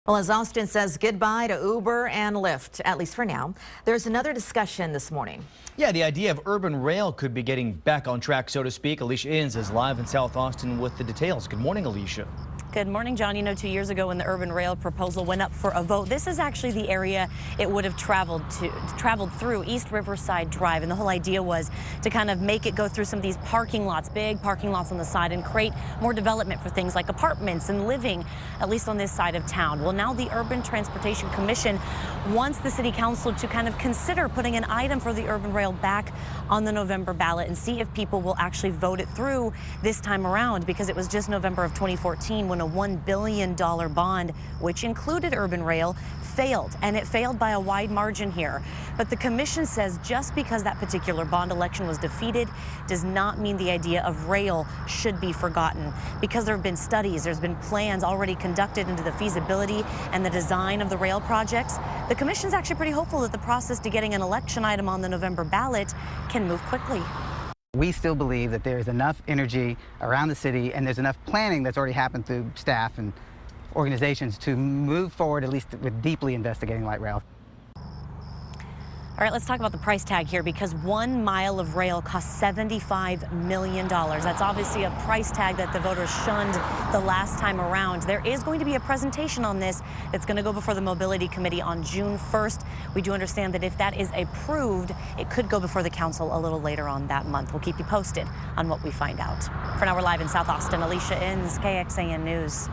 Well, as Austin says goodbye to Uber and Lyft, at least for now, there's another discussion this morning. Yeah, the idea of urban rail could be getting back on track, so to speak. Alicia Inns is live in South Austin with the details. Good morning, Alicia. Good morning, John. You know, 2 years ago when the urban rail proposal went up for a vote, this is actually the area it would have traveled through, East Riverside Drive. And the whole idea was to kind of make it go through some of these parking lots, big parking lots on the side, and create more development for things like apartments and living, at least on this side of town. Well, now the Urban Transportation Commission wants the city council to kind of consider putting an item for the urban rail back on the November ballot and see if people will actually vote it through this time around, because it was just November of 2014 when a $1 billion bond, which included urban rail, failed, and it failed by a wide margin here. But the commission says just because that particular bond election was defeated does not mean the idea of rail should be forgotten, because there have been studies, there's been plans already conducted into the feasibility and the design of the rail projects. The commission's actually pretty hopeful that the process to getting an election item on the November ballot can move quickly. We still believe that there is enough energy around the city and there's enough planning that's already happened through staff and organizations to move forward, at least with deeply investigating light rail. All right, let's talk about the price tag here, because 1 mile of rail costs $75 million. That's obviously a price tag that the voters shunned the last time around. There is going to be a presentation on this that's going to go before the Mobility Committee on June 1st. We do understand that if that is approved, it could go before the council a little later on that month. We'll keep you posted on what we find out. For now, we're live in South Austin. Alicia Inns, KXAN News.